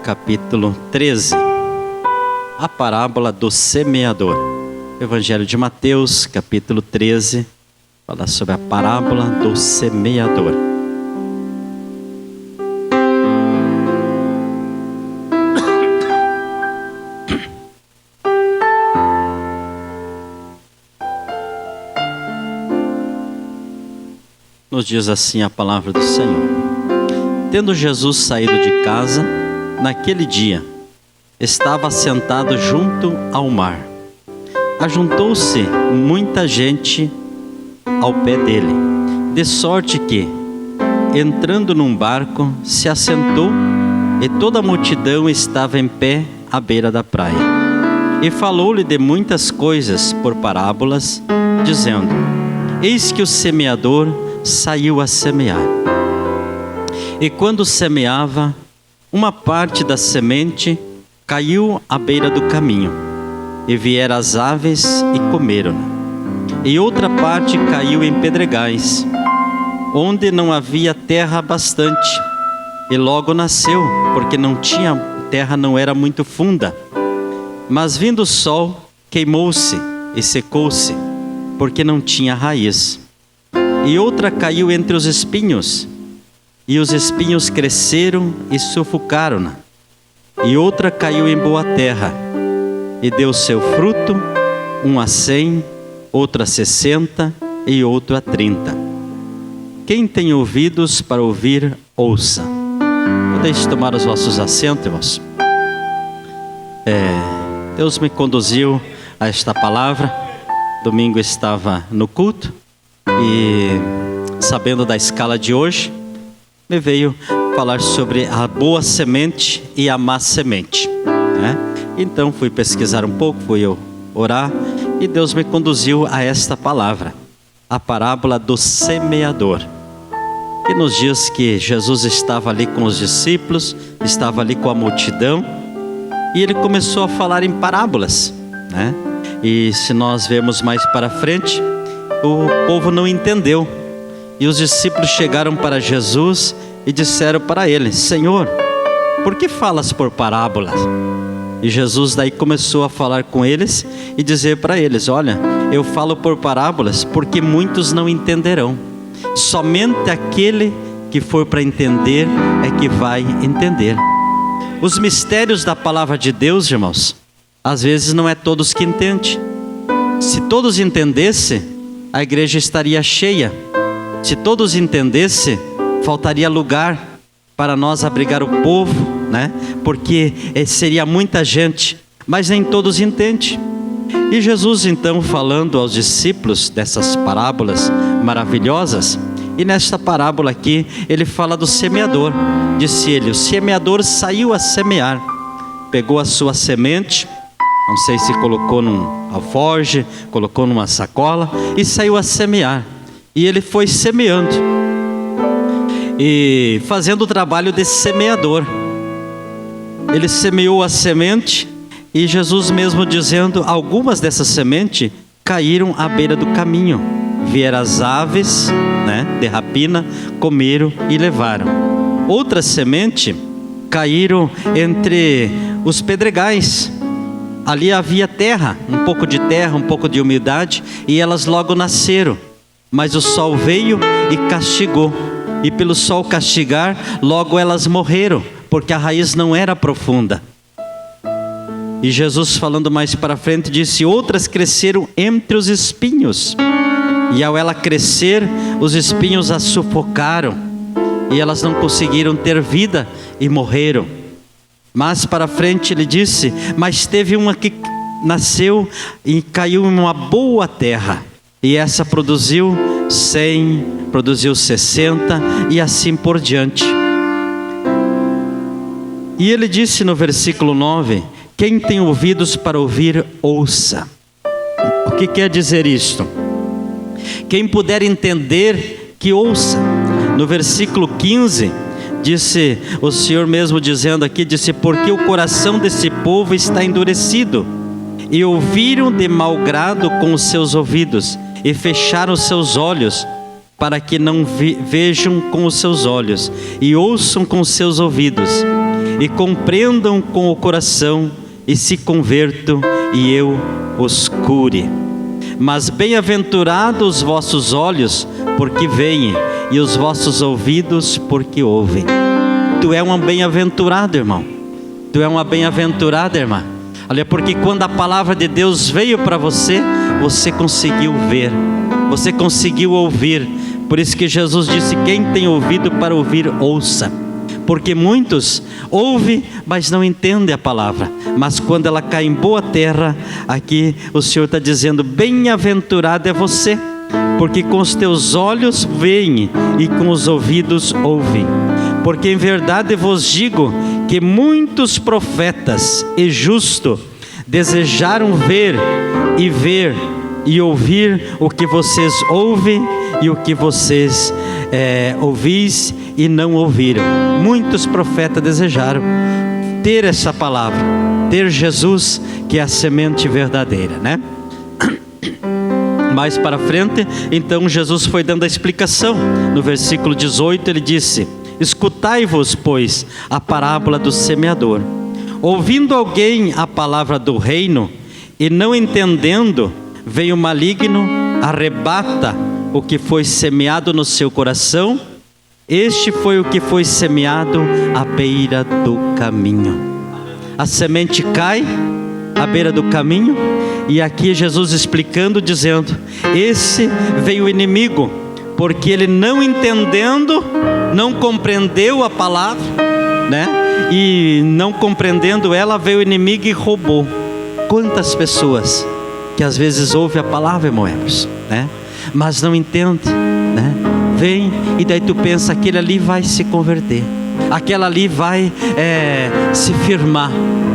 capítulo 13, a parábola do semeador. Evangelho de Mateus, capítulo 13, fala sobre a parábola do semeador. Nos diz assim a palavra do Senhor. Tendo Jesus saído de casa, naquele dia, estava sentado junto ao mar. Ajuntou-se muita gente ao pé dele, de sorte que, entrando num barco, se assentou, e toda a multidão estava em pé à beira da praia. E falou-lhe de muitas coisas por parábolas, dizendo: Eis que o semeador saiu a semear. E quando semeava, uma parte da semente caiu à beira do caminho, e vieram as aves e comeram. E outra parte caiu em pedregais, onde não havia terra bastante, e logo nasceu, porque não tinha terra, não era muito funda. Mas vindo o sol, queimou-se e secou-se, porque não tinha raiz. E outra caiu entre os espinhos, e os espinhos cresceram e sufocaram-na. E outra caiu em boa terra, e deu seu fruto, um a 100, outro a 60 e outro a 30. Quem tem ouvidos para ouvir, ouça. Podeis tomar os vossos assentos, irmãos. Deus me conduziu a esta palavra. Domingo estava no culto, e sabendo da escala de hoje, me veio falar sobre a boa semente e a má semente, né? Então fui pesquisar um pouco, fui eu orar, e Deus me conduziu a esta palavra, a parábola do semeador, que nos diz que Jesus estava ali com os discípulos, estava ali com a multidão, e ele começou a falar em parábolas, né? E se nós vermos mais para frente, o povo não entendeu. E os discípulos chegaram para Jesus e disseram para ele: Senhor, por que falas por parábolas? E Jesus daí começou a falar com eles e dizer para eles: olha, eu falo por parábolas porque muitos não entenderão. Somente aquele que for para entender é que vai entender. Os mistérios da palavra de Deus, irmãos, às vezes não é todos que entendem. Se todos entendessem, a igreja estaria cheia. Se todos entendessem, faltaria lugar para nós abrigar o povo, né? Porque seria muita gente, mas nem todos entendem. E Jesus então, falando aos discípulos dessas parábolas maravilhosas, e nesta parábola aqui, ele fala do semeador. Disse ele: o semeador saiu a semear, pegou a sua semente, não sei se colocou num alforje, colocou numa sacola, e saiu a semear. E ele foi semeando e fazendo o trabalho de semeador. Ele semeou a semente, e Jesus mesmo dizendo: algumas dessas sementes caíram à beira do caminho. Vieram as aves, né, de rapina, comeram e levaram. Outras sementes caíram entre os pedregais. Ali havia terra, um pouco de umidade, e elas logo nasceram. Mas o sol veio e castigou, e pelo sol castigar, logo elas morreram, porque a raiz não era profunda. E Jesus, falando mais para frente, disse: outras cresceram entre os espinhos, e ao ela crescer, os espinhos as sufocaram, e elas não conseguiram ter vida e morreram. Mas para frente ele disse: mas teve uma que nasceu e caiu em uma boa terra, e essa produziu 100, produziu 60 e assim por diante. E ele disse no versículo 9: quem tem ouvidos para ouvir, ouça. O que quer dizer isto? Quem puder entender, que ouça. No versículo 15, disse o Senhor mesmo dizendo aqui, disse: porque o coração desse povo está endurecido, e ouviram de mau grado com os seus ouvidos, e fecharam os seus olhos, para que não vejam com os seus olhos, e ouçam com os seus ouvidos, e compreendam com o coração, e se convertam, e eu os cure. Mas bem-aventurados os vossos olhos, porque veem, e os vossos ouvidos, porque ouvem. Tu é um bem-aventurado, irmão. Tu é uma bem-aventurada, irmã. Olha, porque quando a palavra de Deus veio para você, você conseguiu ver, você conseguiu ouvir. Por isso que Jesus disse: quem tem ouvido para ouvir, ouça. Porque muitos ouvem, mas não entendem a palavra. Mas quando ela cai em boa terra, aqui o Senhor está dizendo: bem-aventurado é você, porque com os teus olhos veem e com os ouvidos ouvem. Porque em verdade vos digo que muitos profetas e justos desejaram ver e ouvir o que vocês ouvem e o que vocês ouvis e não ouviram. Muitos profetas desejaram ter essa palavra, ter Jesus, que é a semente verdadeira, né? Mais para frente, então Jesus foi dando a explicação. No versículo 18 ele disse: escutai-vos, pois, a parábola do semeador. Ouvindo alguém a palavra do reino e não entendendo, vem o maligno, arrebata o que foi semeado no seu coração. Este foi o que foi semeado à beira do caminho. A semente cai à beira do caminho, e aqui Jesus explicando, dizendo: esse veio o inimigo, porque ele não entendendo, não compreendeu a palavra, né? E não compreendendo ela, veio o inimigo e roubou. Quantas pessoas que às vezes ouvem a palavra, irmãos, né? Mas não entende, né? Vem, e daí tu pensa: aquele ali vai se converter, aquela ali vai se firmar,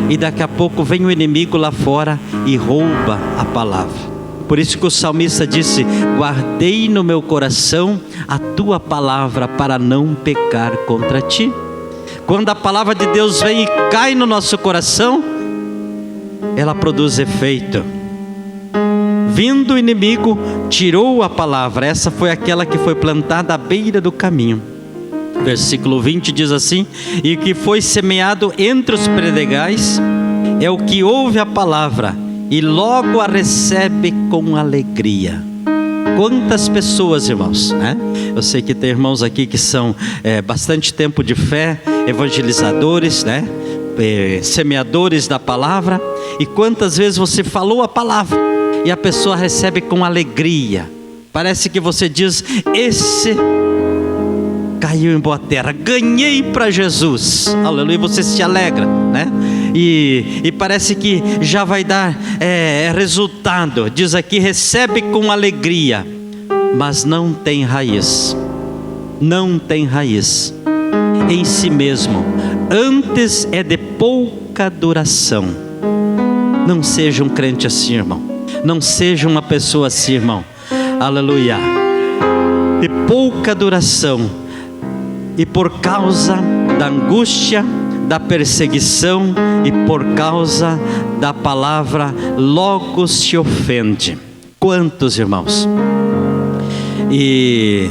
e daqui a pouco vem o inimigo lá fora e rouba a palavra. Por isso que o salmista disse: guardei no meu coração a tua palavra para não pecar contra ti. Quando a palavra de Deus vem e cai no nosso coração, ela produz efeito. Vindo o inimigo, tirou a palavra. Essa foi aquela que foi plantada à beira do caminho. Versículo 20 diz assim: e o que foi semeado entre os predegais é o que ouve a palavra e logo a recebe com alegria. Quantas pessoas, irmãos, né? Eu sei que tem irmãos aqui que são bastante tempo de fé, evangelizadores, né? Semeadores da palavra. E quantas vezes você falou a palavra e a pessoa recebe com alegria? Parece que você diz: esse caiu em boa terra, ganhei para Jesus, aleluia. Você se alegra, né? E parece que já vai dar resultado. Diz aqui: recebe com alegria, mas não tem raiz. Não tem raiz em si mesmo, antes é de pouca duração. Não seja um crente assim, irmão. Não seja uma pessoa assim, irmão, aleluia. De pouca duração, e por causa da angústia, da perseguição, e por causa da palavra, logo se ofende. Quantos, irmãos? E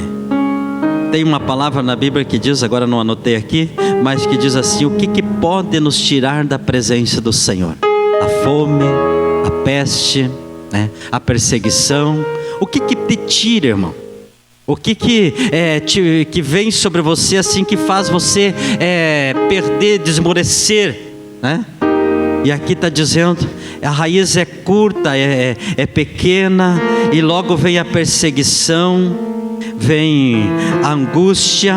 tem uma palavra na Bíblia que diz, agora não anotei aqui, mas que diz assim: o que pode nos tirar da presença do Senhor? A fome, a peste, né? A perseguição. O que te tira, irmão? O que vem sobre você assim, que faz você perder, desmorecer, né? E aqui está dizendo: a raiz é curta, é pequena, e logo vem a perseguição, vem a angústia,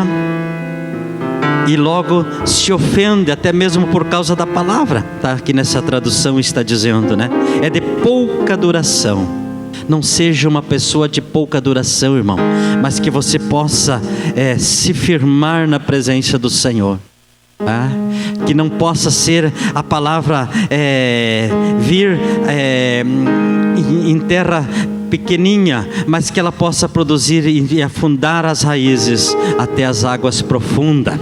e logo se ofende, até mesmo por causa da palavra. Tá aqui nessa tradução, está dizendo, né? É de pouca duração. Não seja uma pessoa de pouca duração, irmão, mas que você possa se firmar na presença do Senhor. Que não possa ser a palavra vir em terra pequeninha, mas que ela possa produzir e afundar as raízes até as águas profundas.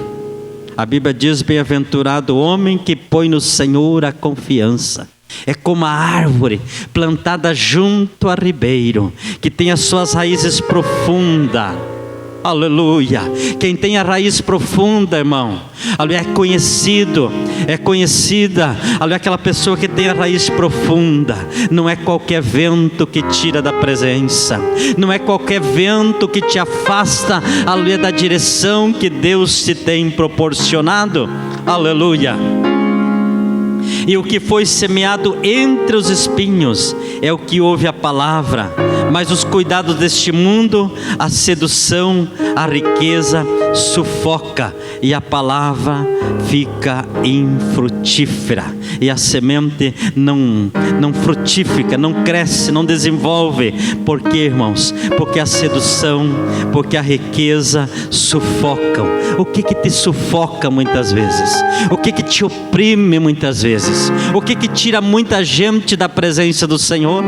A Bíblia diz: bem-aventurado o homem que põe no Senhor a confiança. É como a árvore plantada junto a ribeiro, que tem as suas raízes profundas. Aleluia. Quem tem a raiz profunda, irmão, aleluia, é conhecida, aleluia, aquela pessoa que tem a raiz profunda. Não é qualquer vento que tira da presença, não é qualquer vento que te afasta, aleluia, da direção que Deus te tem proporcionado. Aleluia. E o que foi semeado entre os espinhos é o que ouve a palavra, mas os cuidados deste mundo, a sedução, a riqueza sufoca, e a palavra fica infrutífera, e a semente não frutifica, não cresce, não desenvolve. Por quê, irmãos? Porque a sedução, porque a riqueza sufocam. O que te sufoca muitas vezes? O que te oprime muitas vezes? O que tira muita gente da presença do Senhor?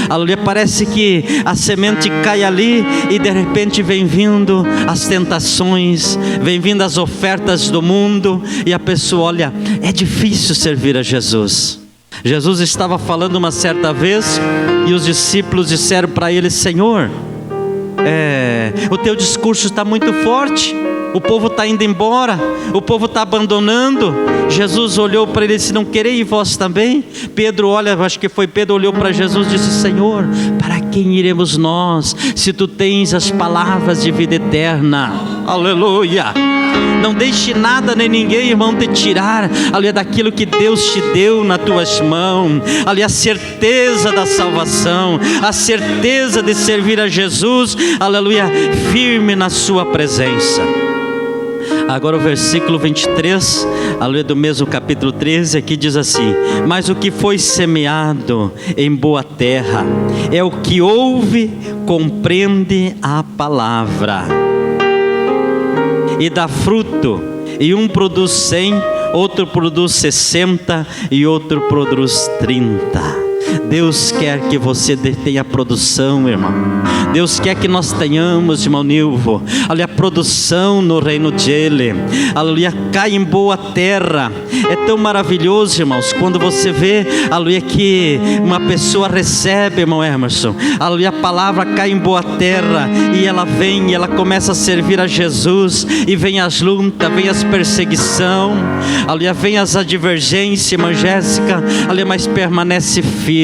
Aleluia, parece que a semente cai ali e de repente vem vindo as tentações, vem vindo as ofertas do mundo, e a pessoa olha, é difícil servir a Jesus. Jesus estava falando uma certa vez e os discípulos disseram para ele: Senhor, o teu discurso está muito forte, o povo está indo embora, o povo está abandonando. Jesus olhou para ele e disse: não quereis vós também? Pedro, acho que foi Pedro, olhou para Jesus e disse: Senhor, para quem iremos nós, se tu tens as palavras de vida eterna? Aleluia. Não deixe nada nem ninguém, irmão, te tirar, aleluia, daquilo que Deus te deu nas tuas mãos, aleluia, a certeza da salvação, a certeza de servir a Jesus, aleluia, firme na sua presença. Agora o versículo 23, aleluia, do mesmo capítulo 13, aqui diz assim: mas o que foi semeado em boa terra é o que ouve, compreende a palavra e dá fruto, e um produz 100, outro produz 60 e outro produz 30. Deus quer que você tenha produção, irmão. Deus quer que nós tenhamos, irmão Nilvo, aleluia, produção no reino dele. Aleluia, cai em boa terra. É tão maravilhoso, irmãos, quando você vê, aleluia, que uma pessoa recebe, irmão Emerson, aleluia, a palavra cai em boa terra, e ela vem, e ela começa a servir a Jesus, e vem as lutas, vem as perseguições, aleluia, vem as advergências, irmã Jéssica, aleluia, mas permanece firme.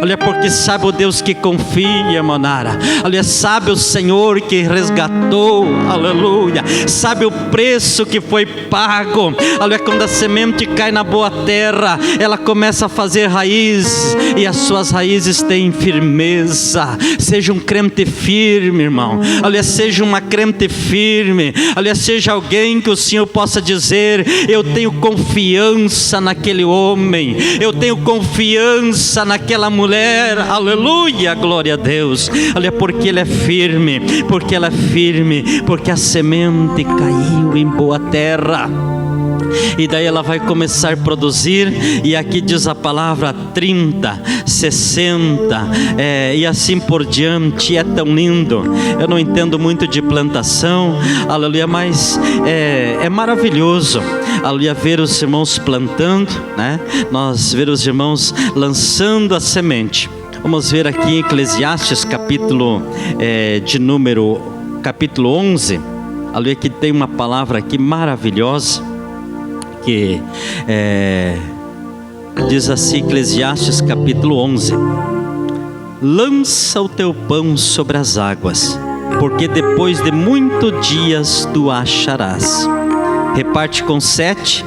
Olha, porque sabe o Deus que confia, Monara. Olha, sabe o Senhor que resgatou, aleluia. Sabe o preço que foi pago. Olha, quando a semente cai na boa terra, ela começa a fazer raiz, e as suas raízes têm firmeza. Seja um crente firme, irmão. Olha, seja uma crente firme. Olha, seja alguém que o Senhor possa dizer: eu tenho confiança naquele homem, eu tenho confiança naquela mulher, aleluia, glória a Deus. Olha, porque ele é firme, porque ela é firme, porque a semente caiu em boa terra, e daí ela vai começar a produzir, e aqui diz a palavra 30, 60, e assim por diante. É tão lindo. Eu não entendo muito de plantação, aleluia, mas é maravilhoso, aleluia, ver os irmãos plantando, né? Nós ver os irmãos lançando a semente. Vamos ver aqui em Eclesiastes, capítulo 11, aleluia, que tem uma palavra aqui maravilhosa, que diz assim, Eclesiastes capítulo 11: lança o teu pão sobre as águas, porque depois de muitos dias tu acharás. Reparte com 7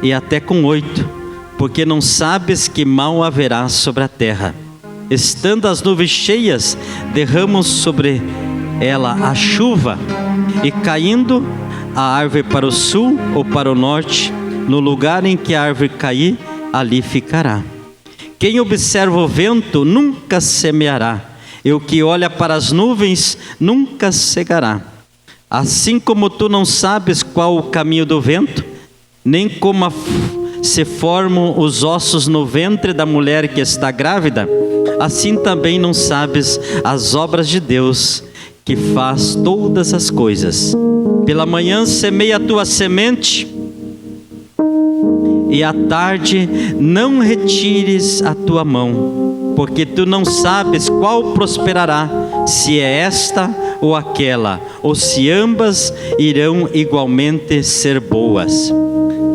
e até com 8, porque não sabes que mal haverá sobre a terra. Estando as nuvens cheias, derramam sobre ela a chuva, e caindo a árvore para o sul ou para o norte, no lugar em que a árvore cair, ali ficará. Quem observa o vento nunca semeará, e o que olha para as nuvens nunca cegará. Assim como tu não sabes qual o caminho do vento, nem como se formam os ossos no ventre da mulher que está grávida, assim também não sabes as obras de Deus, que faz todas as coisas. Pela manhã semeia a tua semente, e à tarde não retires a tua mão, porque tu não sabes qual prosperará, se é esta ou aquela, ou se ambas irão igualmente ser boas.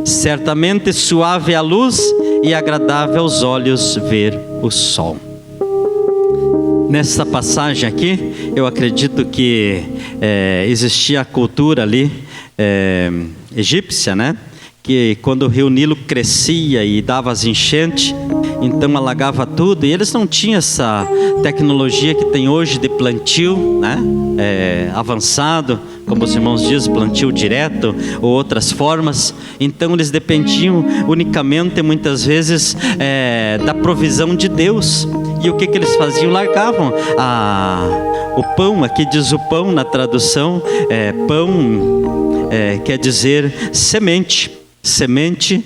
Certamente suave é a luz e agradável aos olhos ver o sol. Nessa passagem aqui, eu acredito que existia a cultura ali egípcia, né? Que quando o rio Nilo crescia e dava as enchentes, então alagava tudo, e eles não tinham essa tecnologia que tem hoje de plantio, né? Avançado, como os irmãos dizem, plantio direto ou outras formas. Então eles dependiam unicamente, muitas vezes, da provisão de Deus. E o que eles faziam? Largavam o pão. Aqui diz o pão na tradução, pão quer dizer semente. Semente,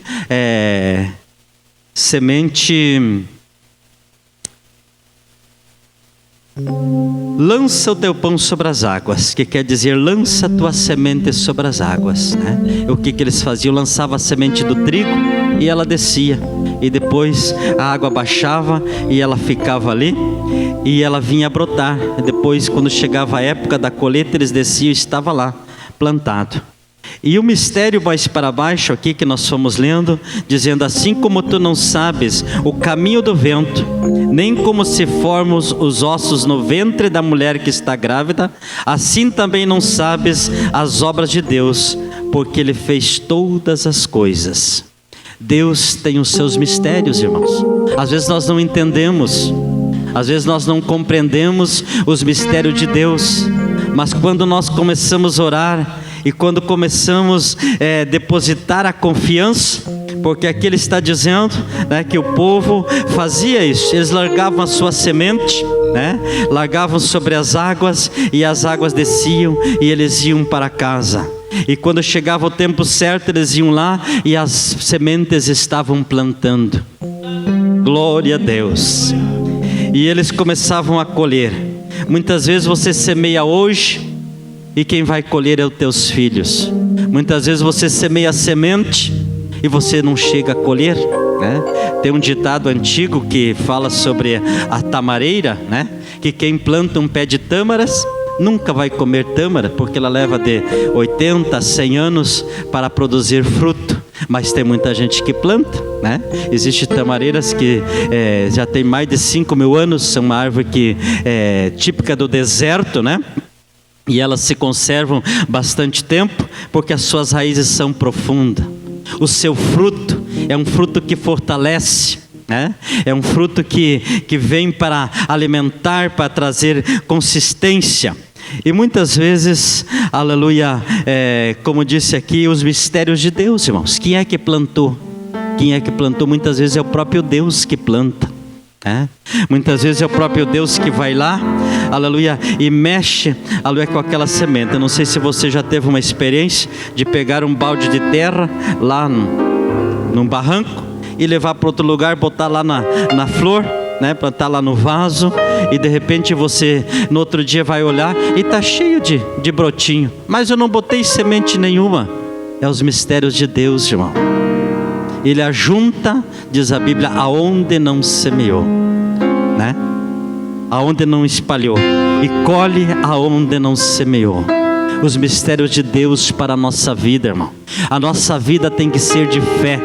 lança o teu pão sobre as águas, que quer dizer lança a tua semente sobre as águas, né? O que eles faziam? Lançava a semente do trigo e ela descia, e depois a água baixava e ela ficava ali e ela vinha brotar. Depois, quando chegava a época da colheita, eles desciam e estava lá plantado. E o mistério mais para baixo aqui que nós fomos lendo, dizendo: assim como tu não sabes o caminho do vento, nem como se formam os ossos no ventre da mulher que está grávida, assim também não sabes as obras de Deus, porque Ele fez todas as coisas. Deus tem os seus mistérios, irmãos. Às vezes nós não entendemos, às vezes nós não compreendemos os mistérios de Deus, mas quando nós começamos a orar, e quando começamos a depositar a confiança, porque aqui ele está dizendo, né, que o povo fazia isso, eles largavam a sua semente, né, largavam sobre as águas, e as águas desciam e eles iam para casa. E quando chegava o tempo certo, eles iam lá e as sementes estavam plantando. Glória a Deus. E eles começavam a colher. Muitas vezes você semeia hoje, e quem vai colher é os teus filhos. Muitas vezes você semeia a semente e você não chega a colher, né? Tem um ditado antigo que fala sobre a tamareira, né? Que quem planta um pé de tâmaras nunca vai comer tâmara, porque ela leva de 80 a 100 anos para produzir fruto. Mas tem muita gente que planta, né? Existem tamareiras que já tem mais de 5.000 anos, são uma árvore que é típica do deserto, né? E elas se conservam bastante tempo, porque as suas raízes são profundas. O seu fruto é um fruto que fortalece, né? É um fruto que vem para alimentar, para trazer consistência. E muitas vezes, aleluia, como disse aqui, os mistérios de Deus, irmãos. Quem é que plantou? Quem é que plantou? Muitas vezes é o próprio Deus que planta. Muitas vezes é o próprio Deus que vai lá, aleluia, e mexe, aleluia, com aquela semente. Eu não sei se você já teve uma experiência de pegar um balde de terra lá num barranco e levar para outro lugar, botar lá na flor, né, plantar lá no vaso, e de repente você no outro dia vai olhar e está cheio de brotinho, mas eu não botei semente nenhuma. É os mistérios de Deus, irmão. Ele ajunta, diz a Bíblia, aonde não semeou, né? Aonde não espalhou, e colhe aonde não semeou. Os mistérios de Deus para a nossa vida, irmão. A nossa vida tem que ser de fé.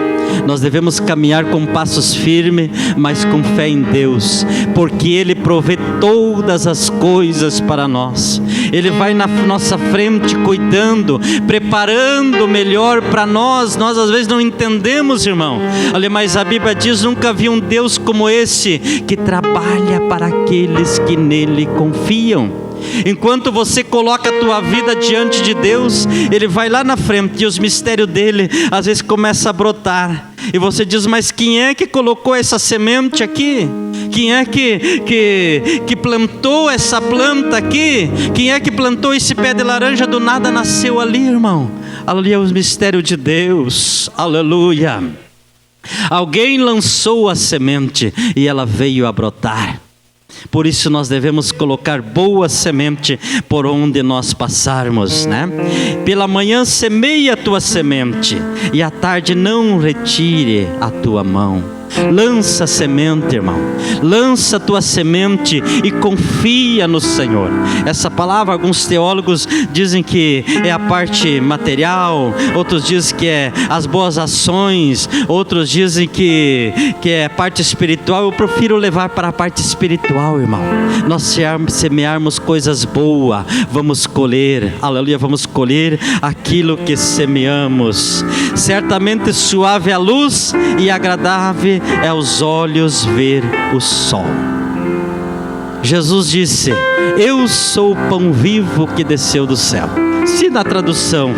Nós devemos caminhar com passos firmes, mas com fé em Deus, porque Ele provê todas as coisas para nós. Ele vai na nossa frente cuidando, preparando o melhor para nós. Nós às vezes não entendemos, irmão. Olha, mas a Bíblia diz: nunca vi um Deus como esse, que trabalha para aqueles que nele confiam. Enquanto você coloca a tua vida diante de Deus, Ele vai lá na frente, e os mistérios dele às vezes começam a brotar, e você diz: mas quem é que colocou essa semente aqui? Quem é que plantou essa planta aqui? Quem é que plantou esse pé de laranja? Do nada nasceu ali, irmão. Aleluia, os mistérios de Deus, aleluia. Alguém lançou a semente e ela veio a brotar. Por isso nós devemos colocar boa semente por onde nós passarmos, né? Pela manhã semeia a tua semente, e à tarde não retire a tua mão. Lança a semente, irmão. Lança a tua semente e confia no Senhor. Essa palavra, alguns teólogos dizem que é a parte material, outros dizem que é as boas ações, outros dizem que é a parte espiritual. Eu prefiro levar para a parte espiritual, irmão. Nós semearmos coisas boas, vamos colher, aleluia, vamos colher aquilo que semeamos. Certamente suave é a luz e agradável é aos olhos ver o sol. Jesus disse: eu sou o pão vivo que desceu do céu. Se na tradução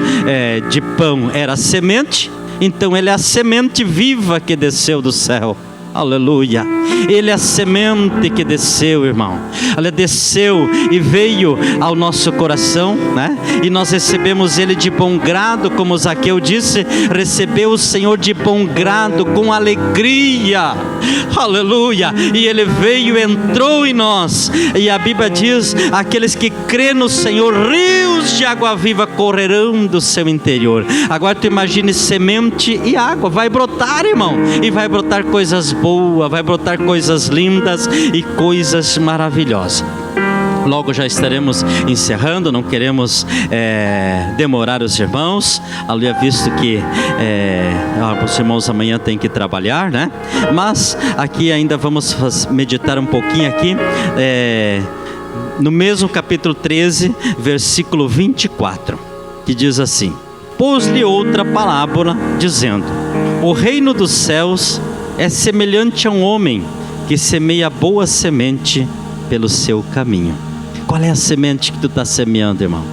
de pão era semente, então ele é a semente viva que desceu do céu. Aleluia. Ele é a semente que desceu, irmão. Ela desceu e veio ao nosso coração, né? E nós recebemos ele de bom grado, como Zaqueu disse, recebeu o Senhor de bom grado, com alegria. Aleluia. E ele veio e entrou em nós. E a Bíblia diz: aqueles que crêem no Senhor, rios de água viva correrão do seu interior. Agora tu imagine semente e água, vai brotar, irmão. E vai brotar coisas boas, vai brotar coisas lindas e coisas maravilhosas. Logo já estaremos encerrando, não queremos demorar os irmãos, aleluia, visto que os irmãos amanhã têm que trabalhar, né? Mas aqui ainda vamos meditar um pouquinho aqui, no mesmo capítulo 13, versículo 24, que diz assim: pôs-lhe outra parábola, dizendo: o reino dos céus é semelhante a um homem que semeia boa semente pelo seu caminho. Qual é a semente que tu está semeando, irmão?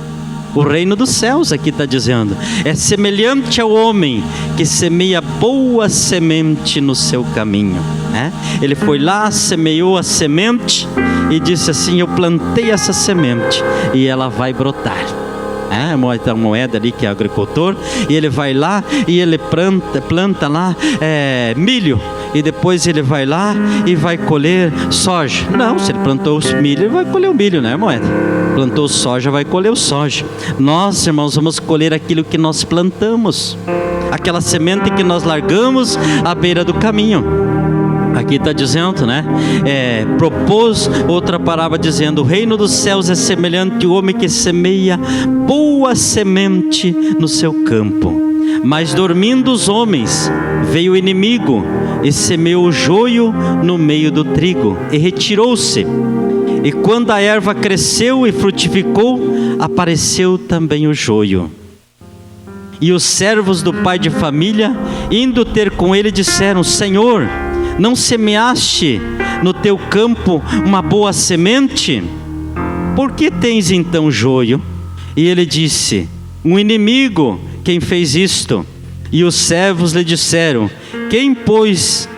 O reino dos céus aqui está dizendo: é semelhante ao homem que semeia boa semente no seu caminho, né? Ele foi lá, semeou a semente e disse assim: eu plantei essa semente e ela vai brotar. A moeda ali que é agricultor, e ele vai lá e ele planta lá milho, e depois ele vai lá e vai colher soja. Não, se ele plantou os milho, ele vai colher o milho, né, moeda? Plantou soja, vai colher o soja. Nós, irmãos, vamos colher aquilo que nós plantamos, aquela semente que nós largamos à beira do caminho. Aqui está dizendo, né? Propôs outra parábola dizendo: o reino dos céus é semelhante ao homem que semeia boa semente no seu campo. Mas dormindo os homens, veio o inimigo e semeou o joio no meio do trigo e retirou-se. E quando a erva cresceu e frutificou, apareceu também o joio. E os servos do pai de família, indo ter com ele, disseram: Senhor, não semeaste no teu campo uma boa semente? Por que tens então joio? E ele disse: um inimigo quem fez isto. E os servos lhe disseram: quem, pois,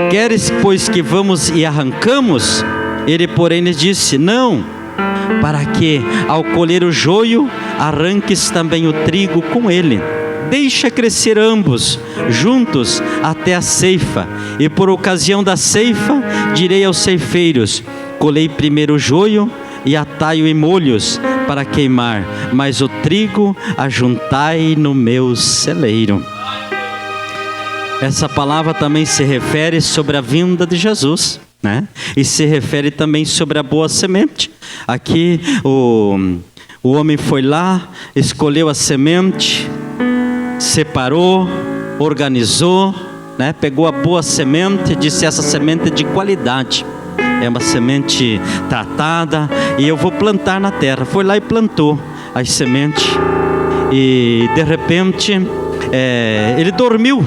queres, pois, que vamos e arrancamos? Ele, porém, lhe disse: não, para que, ao colher o joio, arranques também o trigo com ele. Deixa crescer ambos juntos até a ceifa, e por ocasião da ceifa direi aos ceifeiros: colhei primeiro o joio e atai-o em molhos para queimar, mas o trigo ajuntai no meu celeiro. Essa palavra também se refere sobre a vinda de Jesus, né? E se refere também sobre a boa semente. Aqui o homem foi lá, escolheu a semente, separou, organizou, né? Pegou a boa semente, disse: essa semente é de qualidade, é uma semente tratada e eu vou plantar na terra. Foi lá e plantou as sementes, e de repente ele dormiu,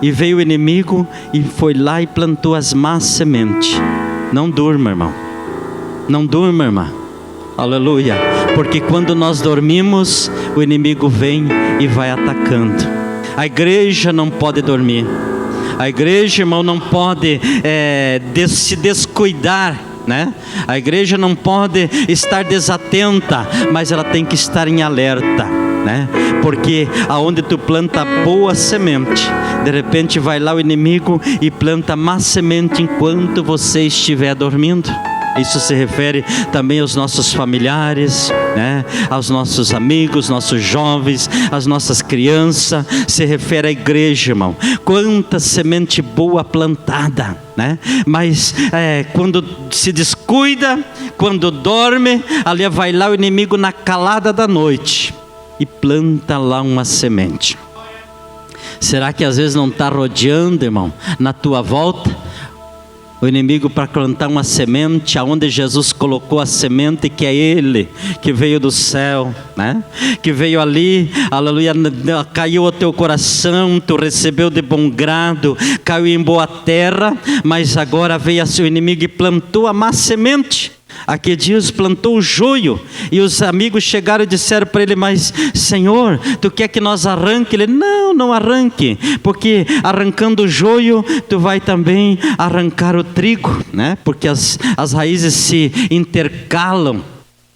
e veio o inimigo e foi lá e plantou as más sementes. Não durma, irmão, não durma, irmã, aleluia, porque quando nós dormimos, o inimigo vem e vai atacando. A igreja não pode dormir, a igreja, irmão, não pode se descuidar, né? A igreja não pode estar desatenta, mas ela tem que estar em alerta, né? Porque aonde tu planta boa semente, de repente vai lá o inimigo e planta má semente enquanto você estiver dormindo. Isso se refere também aos nossos familiares, né? Aos nossos amigos, nossos jovens, às nossas crianças. Se refere à igreja, irmão. Quanta semente boa plantada, né? Mas quando se descuida, quando dorme, ali vai lá o inimigo na calada da noite e planta lá uma semente. Será que às vezes não está rodeando, irmão, na tua volta o inimigo para plantar uma semente aonde Jesus colocou a semente, que é Ele, que veio do céu, né? Que veio ali, aleluia, caiu ao teu coração, tu recebeu de bom grado, caiu em boa terra, mas agora veio o inimigo e plantou a má semente. Aqui diz, plantou o joio, e os amigos chegaram e disseram para ele: mas Senhor, tu quer que nós arranque? Ele: não arranque, porque arrancando o joio, tu vai também arrancar o trigo, né? Porque as raízes se intercalam,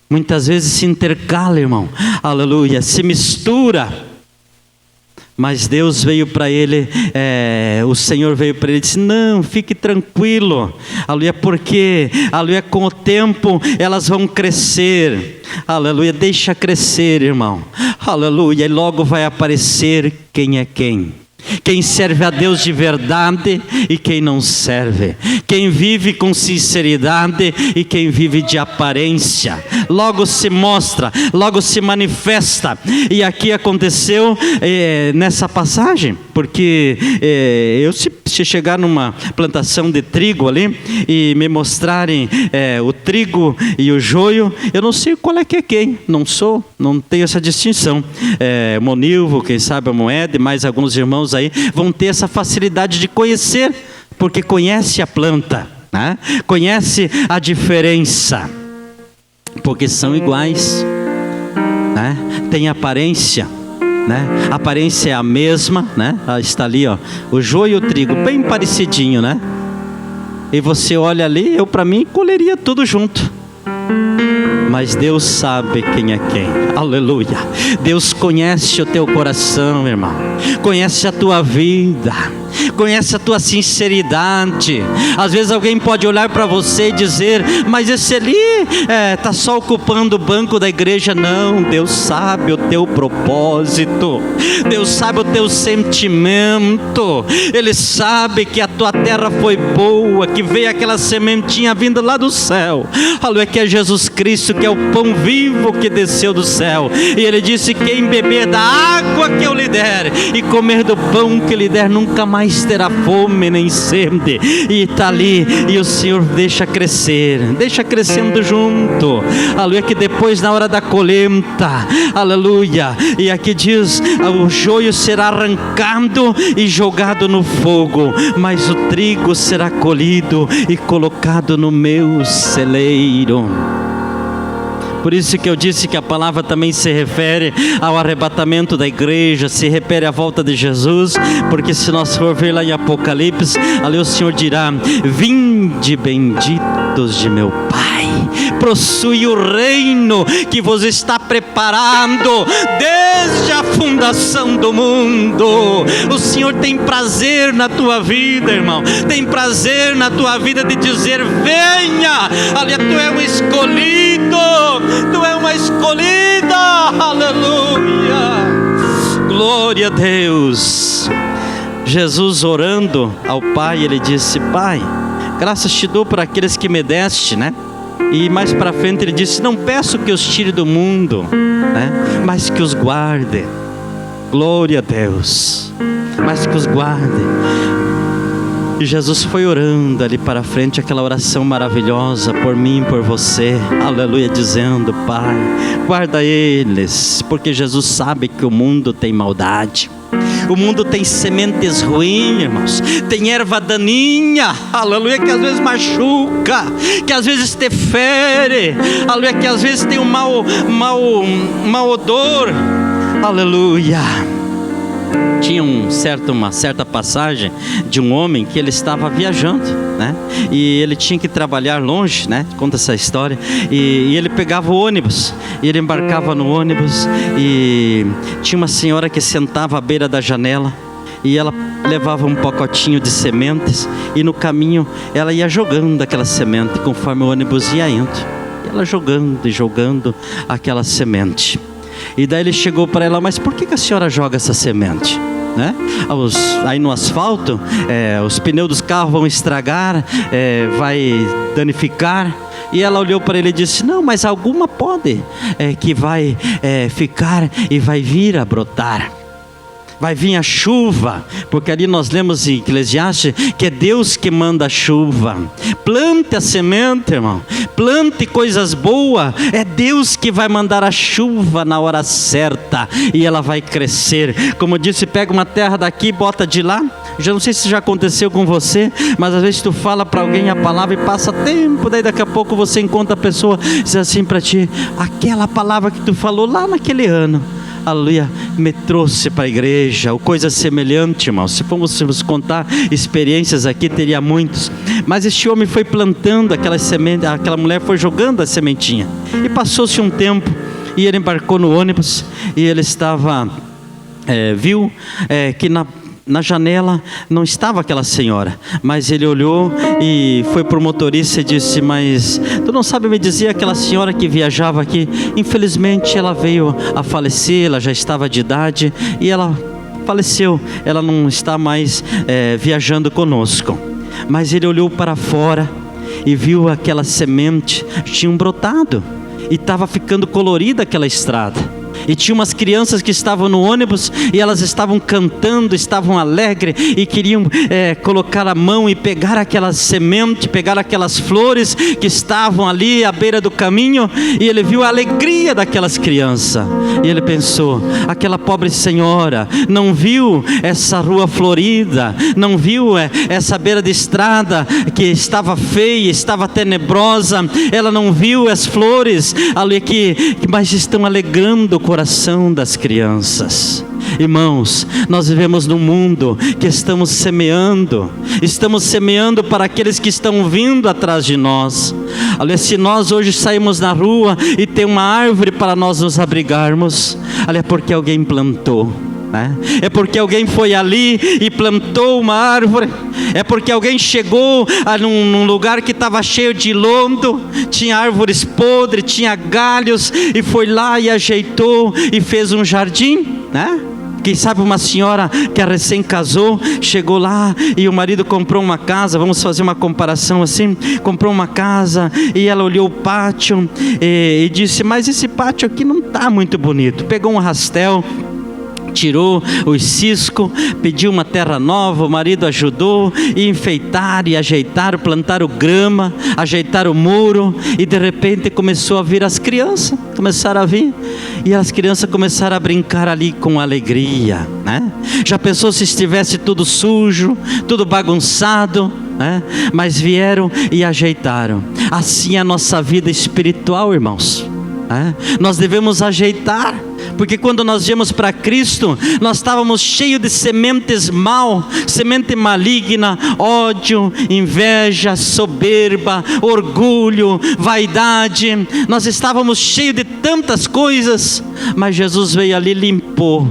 muitas vezes se intercalam, irmão, aleluia, se mistura. Mas Deus veio para ele, o Senhor veio para ele e disse: não, fique tranquilo, aleluia, porque, aleluia, com o tempo elas vão crescer, aleluia, deixa crescer, irmão, aleluia, e logo vai aparecer quem é quem serve a Deus de verdade e quem não serve, quem vive com sinceridade e quem vive de aparência, logo se mostra, logo se manifesta. E aqui aconteceu nessa passagem, porque se chegar numa plantação de trigo ali e me mostrarem o trigo e o joio, eu não sei qual é que é quem, não tenho essa distinção. Monilvo, quem sabe a Moeda e mais alguns irmãos aí vão ter essa facilidade de conhecer, porque conhece a planta, né? Conhece a diferença, porque são iguais, né? Tem aparência, né? A aparência é a mesma, né? Está ali, ó, o joio e o trigo, bem parecidinho, né? E você olha ali, para mim colheria tudo junto. Mas Deus sabe quem é quem, aleluia. Deus conhece o teu coração, irmão, conhece a tua vida, conhece a tua sinceridade. Às vezes alguém pode olhar para você e dizer: mas esse ali está só ocupando o banco da igreja. Não, Deus sabe o teu propósito, Deus sabe o teu sentimento, Ele sabe que a tua terra foi boa, que veio aquela sementinha vinda lá do céu, aleluia, que é Jesus Cristo, que é o pão vivo que desceu do céu. E Ele disse: quem beber da água que eu lhe der e comer do pão que lhe der, nunca mais terá fome nem sede. E está ali, e o Senhor deixa crescer, deixa crescendo junto, aleluia, que depois na hora da colheita, aleluia, e aqui diz: o joio será arrancado e jogado no fogo, mas o trigo será colhido e colocado no meu celeiro. Por isso que eu disse que a palavra também se refere ao arrebatamento da igreja, se refere à volta de Jesus, porque se nós for ver lá em Apocalipse, ali o Senhor dirá: vinde benditos de meu Pai, possui o reino que vos está preparado desde a fundação do mundo. O Senhor tem prazer na tua vida, irmão, tem prazer na tua vida de dizer: venha, ali tu é um escolhido, tu é uma escolhida, aleluia, glória a Deus. Jesus orando ao Pai, Ele disse: Pai, graças te dou por aqueles que me deste, né? E mais para frente Ele disse: não peço que os tire do mundo, né? Mas que os guarde. Glória a Deus, mas que os guarde. E Jesus foi orando ali para frente, aquela oração maravilhosa por mim, por você, aleluia, dizendo: Pai, guarda eles, porque Jesus sabe que o mundo tem maldade, o mundo tem sementes ruins, irmãos, tem erva daninha, aleluia, que às vezes machuca, que às vezes te fere, aleluia, que às vezes tem um mau odor, aleluia. Tinha uma certa passagem de um homem que ele estava viajando, né? E ele tinha que trabalhar longe, né? Conta essa história. E ele pegava o ônibus, e ele embarcava no ônibus, e tinha uma senhora que sentava à beira da janela, e ela levava um pacotinho de sementes, e no caminho ela ia jogando aquela semente conforme o ônibus ia indo. E ela jogando e jogando aquela semente. E daí ele chegou para ela: mas por que a senhora joga essa semente? Né? Aí no asfalto, os pneus dos carros vão estragar, vai danificar. E ela olhou para ele e disse: não, mas alguma pode, que vai ficar e vai vir a brotar. Vai vir a chuva, porque ali nós lemos em Eclesiastes que é Deus que manda a chuva. Plante a semente, irmão, plante coisas boas, é Deus que vai mandar a chuva na hora certa, e ela vai crescer. Como disse, pega uma terra daqui, bota de lá. Já não sei se já aconteceu com você, mas às vezes tu fala para alguém a palavra e passa tempo, daí daqui a pouco você encontra a pessoa e diz assim para ti: aquela palavra que tu falou lá naquele ano, aleluia, me trouxe para a igreja, ou coisa semelhante, irmão. Se fôssemos contar experiências aqui, teria muitos. Mas este homem foi plantando aquela semente, aquela mulher foi jogando a sementinha. E passou-se um tempo, e ele embarcou no ônibus, e ele estava, viu que na janela não estava aquela senhora, mas ele olhou e foi para o motorista e disse: mas tu não sabe me dizer aquela senhora que viajava aqui? Infelizmente ela veio a falecer, ela já estava de idade e ela faleceu, ela não está mais viajando conosco. Mas ele olhou para fora e viu aquela semente, tinha brotado e estava ficando colorida aquela estrada. E tinha umas crianças que estavam no ônibus e elas estavam cantando, estavam alegres e queriam colocar a mão e pegar aquela semente, pegar aquelas flores que estavam ali à beira do caminho. E ele viu a alegria daquelas crianças e ele pensou: aquela pobre senhora não viu essa rua florida, não viu essa beira de estrada que estava feia, estava tenebrosa. Ela não viu as flores ali mas estão alegrando o coração das crianças. Irmãos, nós vivemos num mundo que estamos semeando para aqueles que estão vindo atrás de nós. Olha, se nós hoje saímos na rua e tem uma árvore para nós nos abrigarmos, olha, é porque alguém plantou. É porque alguém foi ali e plantou uma árvore. É porque alguém chegou num lugar que estava cheio de lodo, tinha árvores podres, tinha galhos, e foi lá e ajeitou e fez um jardim, né? Quem sabe uma senhora que recém casou, chegou lá e o marido comprou uma casa, vamos fazer uma comparação assim, comprou uma casa e ela olhou o pátio e disse: mas esse pátio aqui não está muito bonito. Pegou um rastel, tirou os ciscos, pediu uma terra nova, o marido ajudou, e enfeitaram e ajeitaram, plantaram grama, ajeitaram o muro, e de repente começou a vir as crianças, começaram a vir, e as crianças começaram a brincar ali com alegria, né? Já pensou se estivesse tudo sujo, tudo bagunçado, né? Mas vieram e ajeitaram. Assim é a nossa vida espiritual, irmãos. Nós devemos ajeitar, porque quando nós viemos para Cristo, nós estávamos cheios de sementes semente maligna, ódio, inveja, soberba, orgulho, vaidade. Nós estávamos cheios de tantas coisas, mas Jesus veio ali e limpou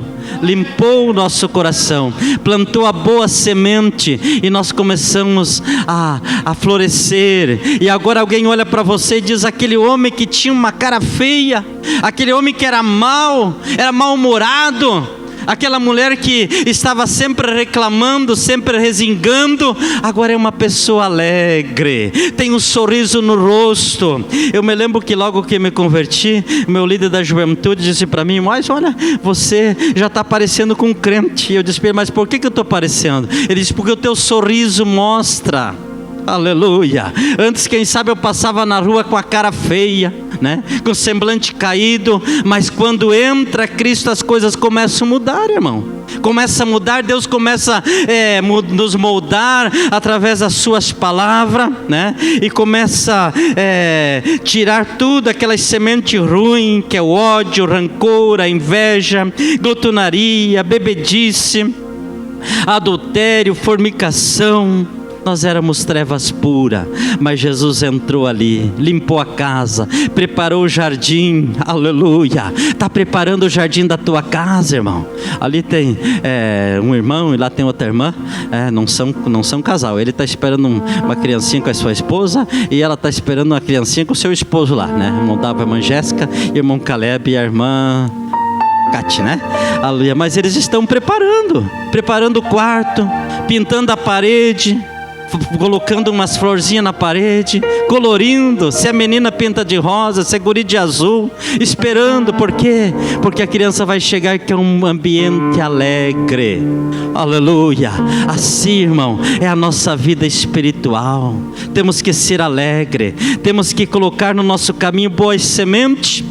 o nosso coração, plantou a boa semente e nós começamos a florescer. E agora alguém olha para você e diz: aquele homem que tinha uma cara feia, aquele homem que era mal-humorado, aquela mulher que estava sempre reclamando, sempre resingando, agora é uma pessoa alegre, tem um sorriso no rosto. Eu me lembro que logo que me converti, meu líder da juventude disse para mim: mas olha, você já está parecendo com um crente. E eu disse: mas por que eu estou parecendo? Ele disse: porque o teu sorriso mostra. Aleluia. Antes, quem sabe, eu passava na rua com a cara feia, né? Com o semblante caído. Mas quando entra Cristo, as coisas começam a mudar, irmão. Começa a mudar. Deus começa a nos moldar através das suas palavras, né? E começa a tirar tudo, aquelas sementes ruins, que é o ódio, o rancor, a inveja, glutonaria, bebedice, adultério, fornicação, nós éramos trevas puras, mas Jesus entrou ali, limpou a casa, preparou o jardim, aleluia. Está preparando o jardim da tua casa, irmão. Ali tem um irmão e lá tem outra irmã, não são casal. Ele está esperando uma criancinha com a sua esposa e ela está esperando uma criancinha com o seu esposo lá, né? Irmão Dava, irmã Jéssica, irmão Caleb e a irmã Cate, né? Aleluia. Mas eles estão preparando o quarto, pintando a parede, colocando umas florzinhas na parede, colorindo. Se a menina pinta de rosa, se é guri de azul, esperando. Por quê? Porque a criança vai chegar, que é um ambiente alegre. Aleluia. Assim, irmão, é a nossa vida espiritual. Temos que ser alegre, temos que colocar no nosso caminho boas sementes.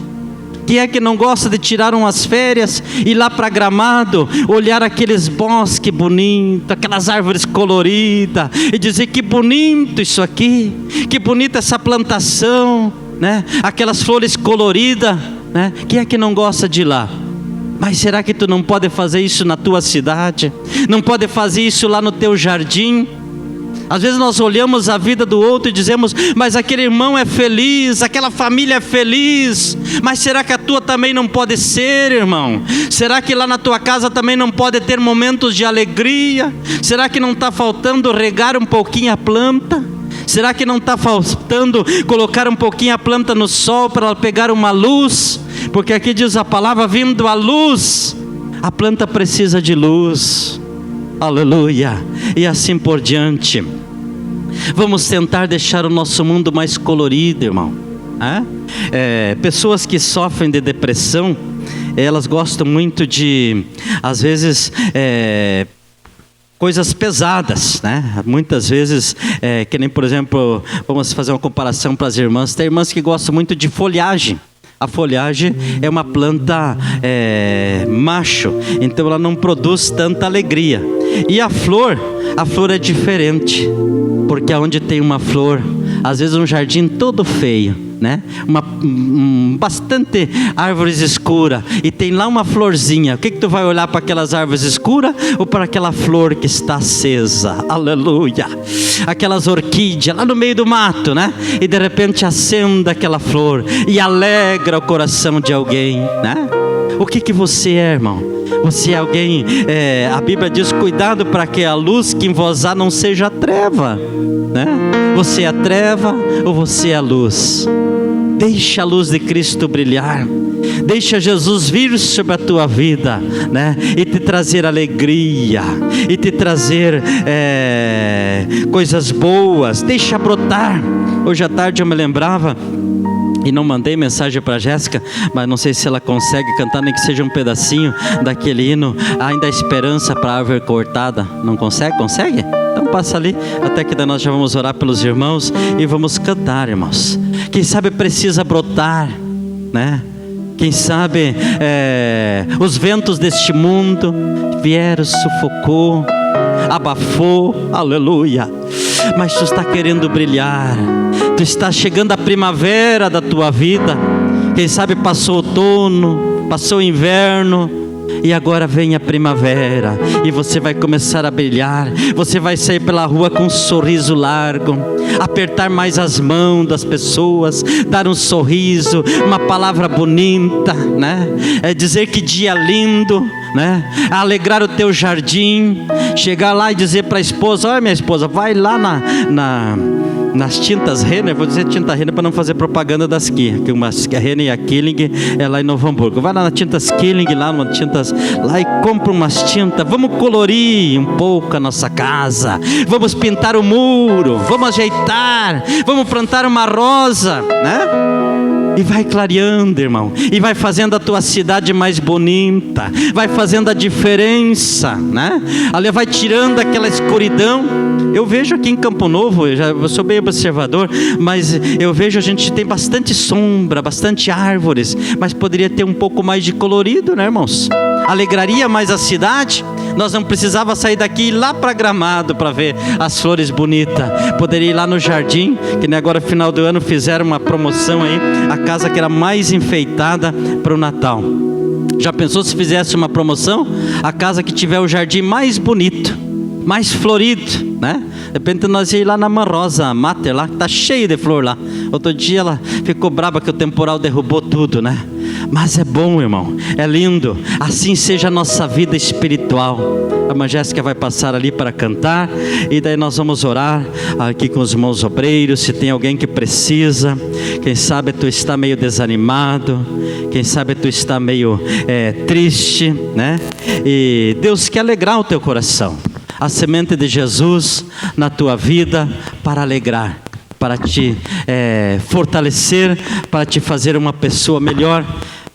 Quem é que não gosta de tirar umas férias, ir lá para Gramado, olhar aqueles bosques bonitos, aquelas árvores coloridas, e dizer: que bonito isso aqui, que bonita essa plantação, né? Aquelas flores coloridas, né? Quem é que não gosta de ir lá? Mas será que tu não pode fazer isso na tua cidade? Não pode fazer isso lá no teu jardim? Às vezes nós olhamos a vida do outro e dizemos: mas aquele irmão é feliz, aquela família é feliz. Mas será que a tua também não pode ser, irmão? Será que lá na tua casa também não pode ter momentos de alegria? Será que não está faltando regar um pouquinho a planta? Será que não está faltando colocar um pouquinho a planta no sol para ela pegar uma luz? Porque aqui diz a palavra: vindo a luz, a planta precisa de luz. Aleluia. E assim por diante. Vamos tentar deixar o nosso mundo mais colorido, irmão. Pessoas que sofrem de depressão, elas gostam muito de, às vezes, coisas pesadas, né? Muitas vezes, que nem, por exemplo, vamos fazer uma comparação para as irmãs. Tem irmãs que gostam muito de folhagem. A folhagem é uma planta macho, então ela não produz tanta alegria. E a flor é diferente, porque onde tem uma flor, às vezes um jardim todo feio, né? Bastante árvores escuras, e tem lá uma florzinha. O que tu vai olhar para aquelas árvores escuras ou para aquela flor que está acesa? Aleluia. Aquelas orquídeas lá no meio do mato, né? E de repente acende aquela flor e alegra o coração de alguém, né? O que você é, irmão? Você é alguém, a Bíblia diz: cuidado para que a luz que em vós há não seja treva, né? Você é a treva ou você é a luz? Deixa a luz de Cristo brilhar. Deixa Jesus vir sobre a tua vida, né? E te trazer alegria, e te trazer coisas boas. Deixa brotar. Hoje à tarde eu me lembrava, e não mandei mensagem para a Jéssica, mas não sei se ela consegue cantar, nem que seja um pedacinho daquele hino: ainda há esperança para a árvore cortada. Não consegue? Consegue? Então passa ali, até que daí nós já vamos orar pelos irmãos e vamos cantar, irmãos. Quem sabe precisa brotar, né? Quem sabe os ventos deste mundo vieram, sufocou, abafou, aleluia. Mas tu está querendo brilhar, tu está chegando a primavera da tua vida. Quem sabe passou o outono, passou o inverno, e agora vem a primavera, e você vai começar a brilhar. Você vai sair pela rua com um sorriso largo, apertar mais as mãos das pessoas, dar um sorriso, uma palavra bonita, né? Dizer que dia lindo, né? Alegrar o teu jardim, chegar lá e dizer para a esposa: olha, minha esposa, vai lá nas tintas Renner. Vou dizer tinta Renner para não fazer propaganda das que a Renner e a Killing é lá em Novo Hamburgo. Vai lá na tintas Killing, lá no tintas, lá e compra umas tintas. Vamos colorir um pouco a nossa casa, vamos pintar o muro, vamos ajeitar, vamos plantar uma rosa, né? E vai clareando, irmão, e vai fazendo a tua cidade mais bonita, vai fazendo a diferença, né? Ali vai tirando aquela escuridão. Eu vejo aqui em Campo Novo, eu sou bem observador, mas eu vejo a gente tem bastante sombra, bastante árvores, mas poderia ter um pouco mais de colorido, né, irmãos? Alegraria mais a cidade. Nós não precisava sair daqui e ir lá para Gramado para ver as flores bonitas. Poderia ir lá no jardim, que nem agora final do ano fizeram uma promoção aí, a casa que era mais enfeitada para o Natal. Já pensou se fizesse uma promoção? A casa que tiver o jardim mais bonito, mais florido, né? De repente nós ia lá na Manrosa Mater, lá que está cheio de flor lá. Outro dia ela ficou braba que o temporal derrubou tudo, né? Mas é bom, irmão, é lindo. Assim seja a nossa vida espiritual. A irmã Jéssica vai passar ali para cantar, e daí nós vamos orar aqui com os irmãos obreiros. Se tem alguém que precisa, quem sabe tu está meio desanimado, quem sabe tu está meio triste, né? E Deus quer alegrar o teu coração. A semente de Jesus na tua vida para alegrar, para te fortalecer, para te fazer uma pessoa melhor.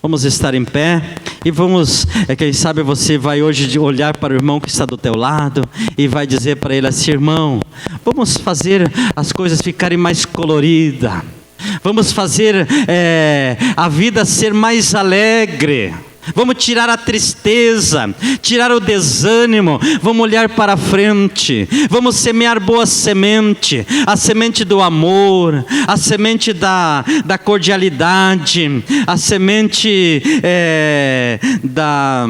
Vamos estar em pé e vamos, quem sabe você vai hoje olhar para o irmão que está do teu lado e vai dizer para ele assim: irmão, vamos fazer as coisas ficarem mais coloridas, vamos fazer a vida ser mais alegre. Vamos tirar a tristeza, tirar o desânimo, vamos olhar para frente, vamos semear boa semente, a semente do amor, a semente da cordialidade, a semente da...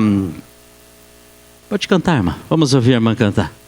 Pode cantar, irmã, vamos ouvir a irmã cantar.